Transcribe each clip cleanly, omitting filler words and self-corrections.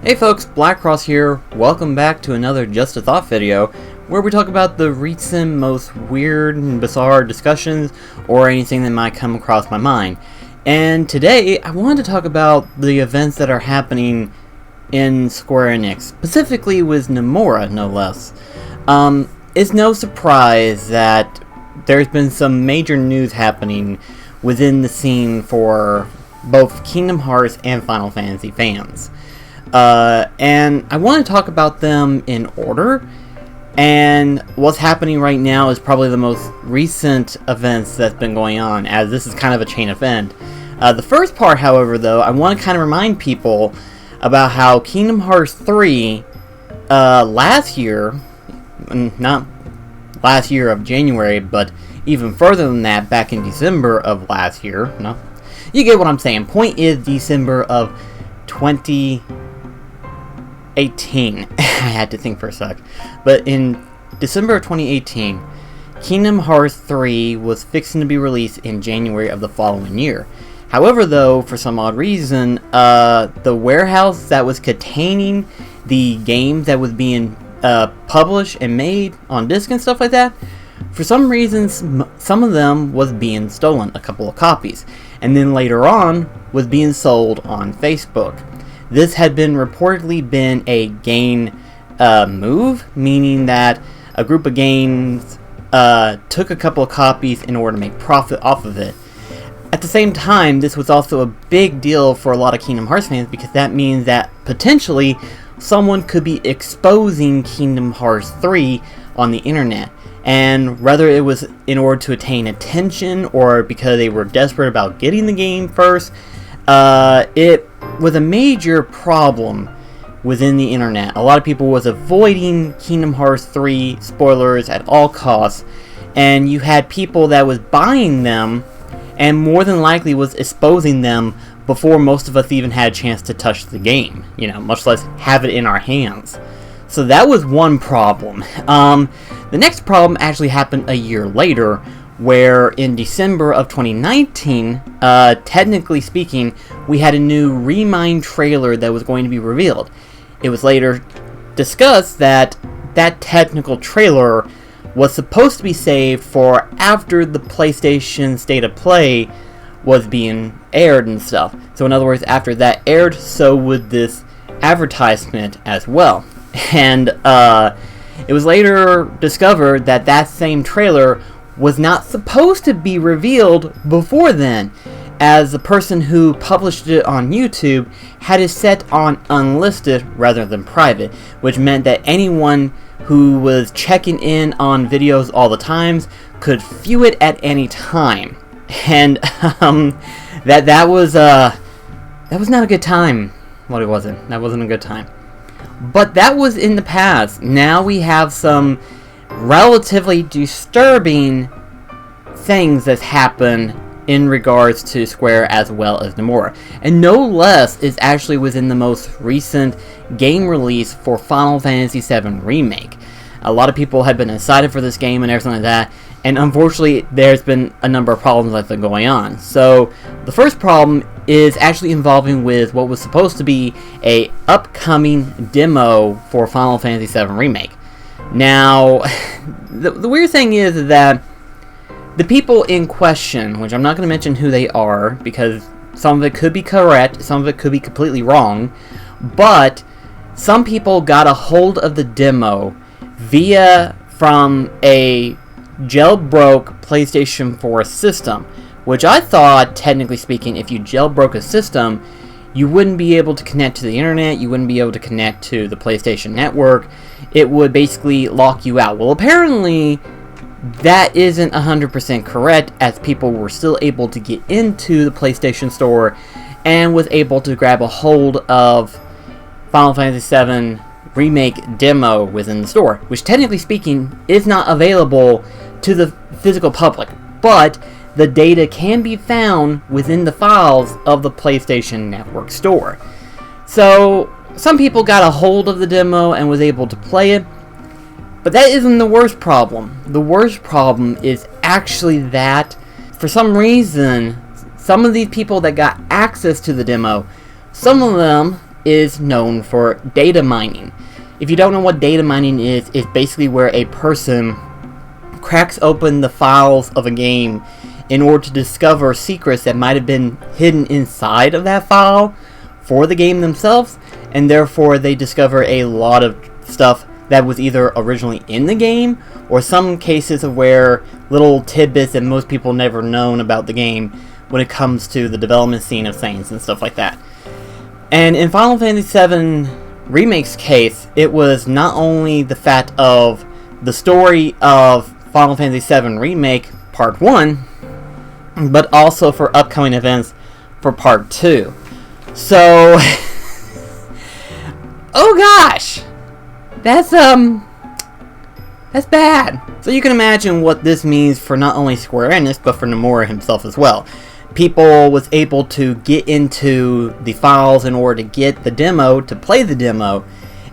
Hey folks, BlackCross here. Welcome back to another Just a Thought video, where we talk about the recent most weird and bizarre discussions or anything that might come across my mind. And today, I wanted to talk about the events that are happening in Square Enix, specifically with Nomura, no less. It's no surprise that there's been some major news happening within the scene for both Kingdom Hearts and Final Fantasy fans. And I want to talk about them in order, and what's happening right now is probably the most recent events that's been going on, as this is kind of a chain event. The first part, however, though, I want to kind of remind people about how Kingdom Hearts 3, last year, not last year of January, but even further than that, back in December of last year, no, you get what I'm saying. Point is, December of 2018. I had to think for a sec. But in December of 2018, Kingdom Hearts 3 was fixing to be released in January of the following year. However, though, for some odd reason, the warehouse that was containing the games that was being published and made on disc and stuff like that, for some reasons, some of them was being stolen, a couple of copies, and then later on was being sold on Facebook. This had reportedly been a gain move, meaning that a group of games took a couple of copies in order to make profit off of it. At the same time, this was also a big deal for a lot of Kingdom Hearts fans, because that means that potentially someone could be exposing Kingdom Hearts 3 on the internet. And whether it was in order to attain attention or because they were desperate about getting the game first, it was a major problem within the internet. A lot of people was avoiding Kingdom Hearts 3 spoilers at all costs, and you had people that was buying them and more than likely was exposing them before most of us even had a chance to touch the game, much less have it in our hands. So that was one problem. The next problem actually happened a year later, where in December of 2019, technically speaking, we had a new Remind trailer that was going to be revealed. It was later discussed that that technical trailer was supposed to be saved for after the PlayStation State of Play was being aired and stuff. So in other words, after that aired, so would this advertisement as well. And it was later discovered that that same trailer was not supposed to be revealed before then, as the person who published it on YouTube had it set on unlisted rather than private, which meant that anyone who was checking in on videos all the times could view it at any time. And that was not a good time. Well, it wasn't. That wasn't a good time. But that was in the past. Now we have some relatively disturbing things that happen in regards to Square as well as Nomura. And no less is actually within the most recent game release for Final Fantasy VII Remake. A lot of people have been excited for this game and everything like that, and unfortunately there's been a number of problems that's been going on. So the first problem is actually involving with what was supposed to be a upcoming demo for Final Fantasy VII Remake. Now, the weird thing is that the people in question, which I'm not going to mention who they are, because some of it could be correct, some of it could be completely wrong, but some people got a hold of the demo from a jailbroke PlayStation 4 system, which I thought, technically speaking, if you jailbroke a system, you wouldn't be able to connect to the internet, you wouldn't be able to connect to the PlayStation Network. It would basically lock you out. Well, apparently that isn't 100% correct, as people were still able to get into the PlayStation Store and was able to grab a hold of Final Fantasy VII Remake demo within the store, which technically speaking is not available to the physical public, but the data can be found within the files of the PlayStation Network store. So some people got a hold of the demo and was able to play it, but that isn't the worst problem. The worst problem is actually that for some reason, some of these people that got access to the demo, some of them is known for data mining. If you don't know what data mining is, it's basically where a person cracks open the files of a game in order to discover secrets that might have been hidden inside of that file for the game themselves, and therefore they discover a lot of stuff that was either originally in the game, or some cases of where little tidbits that most people never known about the game when it comes to the development scene of things and stuff like that. And in Final Fantasy VII Remake's case, it was not only the fact of the story of Final Fantasy VII Remake Part 1, but also for upcoming events for Part 2. So, oh gosh! That's bad. So you can imagine what this means for not only Square Enix, but for Nomura himself as well. People was able to get into the files in order to get the demo, to play the demo,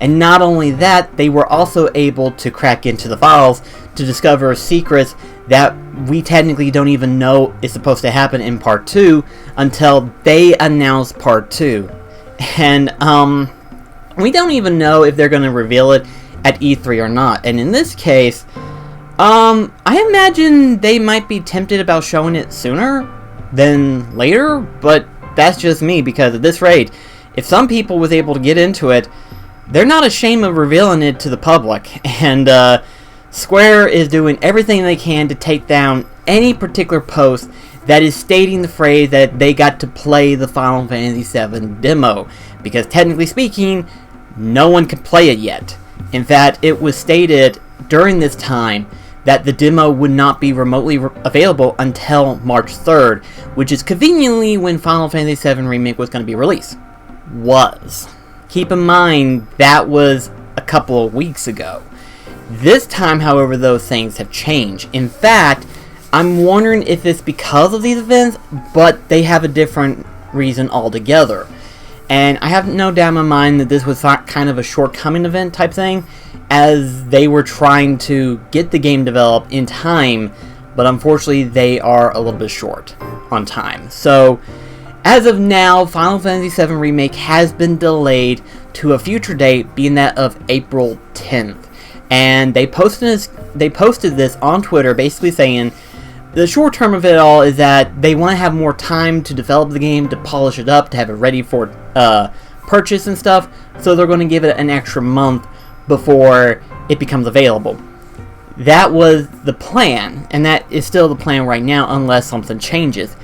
and not only that, they were also able to crack into the files to discover secrets that we technically don't even know is supposed to happen in Part 2 until they announce Part 2. And, we don't even know if they're going to reveal it at E3 or not. And in this case, I imagine they might be tempted about showing it sooner than later, but that's just me, because at this rate, if some people was able to get into it, they're not ashamed of revealing it to the public. And Square is doing everything they can to take down any particular post that is stating the phrase that they got to play the Final Fantasy VII demo, because technically speaking, no one can play it yet. In fact, it was stated during this time that the demo would not be remotely available until March 3rd, which is conveniently when Final Fantasy VII Remake was going to be released. Keep in mind, that was a couple of weeks ago. This time, however, those things have changed. In fact, I'm wondering if it's because of these events, but they have a different reason altogether. And I have no doubt in my mind that this was kind of a shortcoming event type thing, as they were trying to get the game developed in time, but unfortunately they are a little bit short on time. So, as of now, Final Fantasy VII Remake has been delayed to a future date, being that of April 10th. And they posted this on Twitter, basically saying the short term of it all is that they want to have more time to develop the game, to polish it up, to have it ready for purchase and stuff, so they're going to give it an extra month before it becomes available. That was the plan, and that is still the plan right now unless something changes.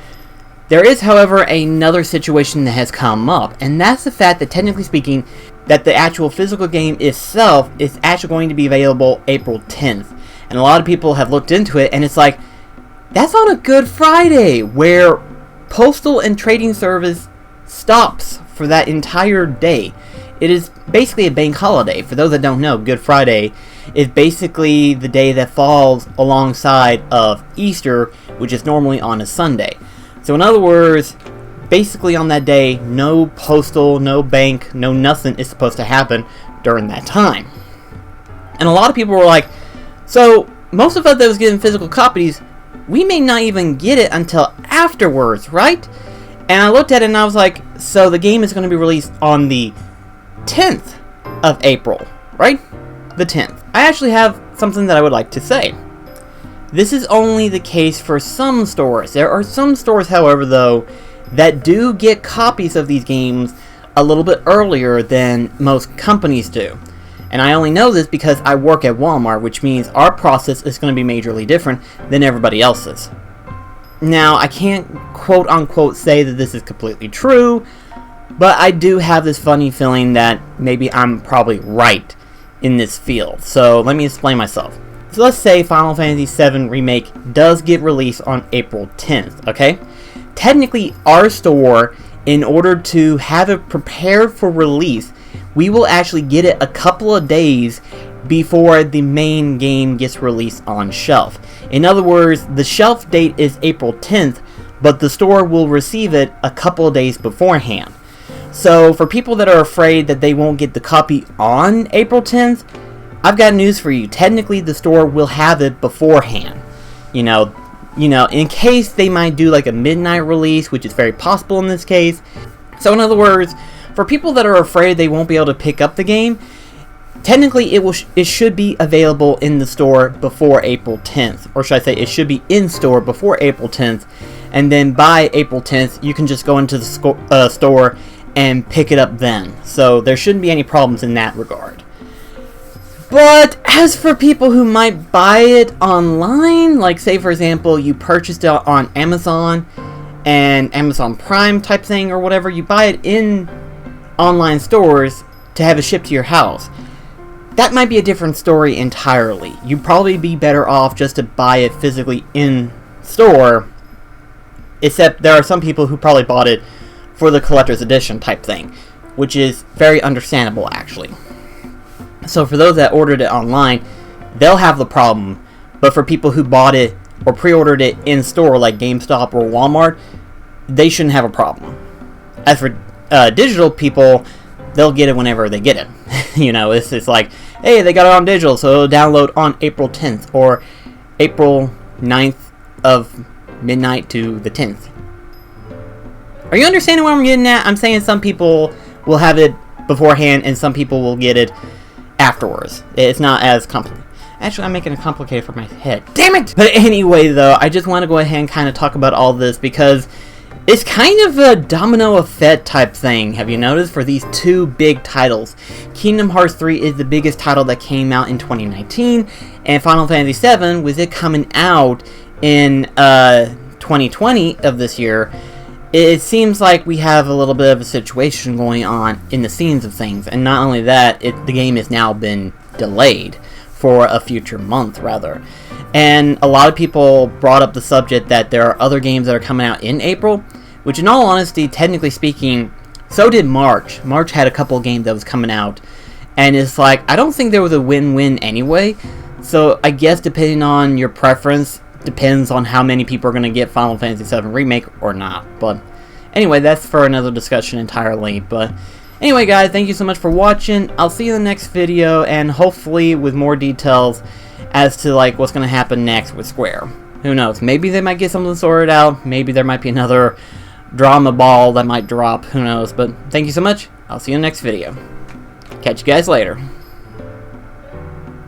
There is, however, another situation that has come up, and that's the fact that, technically speaking, that the actual physical game itself is actually going to be available April 10th. And a lot of people have looked into it, and it's like, that's on a Good Friday, where postal and trading service stops for that entire day. It is basically a bank holiday. For those that don't know, Good Friday is basically the day that falls alongside of Easter, which is normally on a Sunday. So in other words, basically on that day, no postal, no bank, no nothing is supposed to happen during that time. And a lot of people were like, so most of us that was getting physical copies, we may not even get it until afterwards, right? And I looked at it and I was like, so the game is going to be released on the 10th of April, right? The 10th. I actually have something that I would like to say. This is only the case for some stores. There are some stores, however, though, that do get copies of these games a little bit earlier than most companies do. And I only know this because I work at Walmart, which means our process is going to be majorly different than everybody else's. Now, I can't quote-unquote say that this is completely true, but I do have this funny feeling that maybe I'm probably right in this field. So, let me explain myself. So let's say Final Fantasy VII Remake does get released on April 10th, okay? Technically, our store, in order to have it prepared for release, we will actually get it a couple of days before the main game gets released on shelf. In other words, the shelf date is April 10th, but the store will receive it a couple of days beforehand. So for people that are afraid that they won't get the copy on April 10th, I've got news for you. Technically, the store will have it beforehand. You know, in case they might do like a midnight release, which is very possible in this case. So in other words, for people that are afraid they won't be able to pick up the game, technically it should be available in the store before April 10th. Or should I say it should be in store before April 10th. And then by April 10th, you can just go into the store and pick it up then. So there shouldn't be any problems in that regard. But as for people who might buy it online, like say for example, you purchased it on Amazon and Amazon Prime type thing or whatever, you buy it in online stores to have it shipped to your house. That might be a different story entirely. You'd probably be better off just to buy it physically in store, except there are some people who probably bought it for the collector's edition type thing, which is very understandable actually. So for those that ordered it online, they'll have the problem, but for people who bought it or pre-ordered it in store like GameStop or Walmart, they shouldn't have a problem. As for digital people, they'll get it whenever they get it. You know, it's like, hey, they got it on digital, so it'll download on April 10th or April 9th of midnight to the 10th. Are you understanding what I'm getting at? I'm saying some people will have it beforehand and some people will get it afterwards. It's not as complicated. Actually, I'm making it complicated for my head. Damn it! But anyway, though, I just want to go ahead and kind of talk about all this because it's kind of a domino effect type thing, have you noticed, for these two big titles. Kingdom Hearts 3 is the biggest title that came out in 2019, and Final Fantasy 7, with it coming out in 2020 of this year, it seems like we have a little bit of a situation going on in the scenes of things. And not only that, the game has now been delayed for a future month, rather. And a lot of people brought up the subject that there are other games that are coming out in April, which in all honesty, technically speaking, so did March. March had a couple of games that was coming out. And it's like, I don't think there was a win-win anyway. So I guess depending on your preference, depends on how many people are going to get Final Fantasy VII Remake or not. But anyway, that's for another discussion entirely. But anyway, guys, thank you so much for watching. I'll see you in the next video, and hopefully with more details as to like what's going to happen next with Square. Who knows? Maybe they might get something sorted out. Maybe there might be another drama ball that might drop. Who knows? But thank you so much. I'll see you in the next video. Catch you guys later.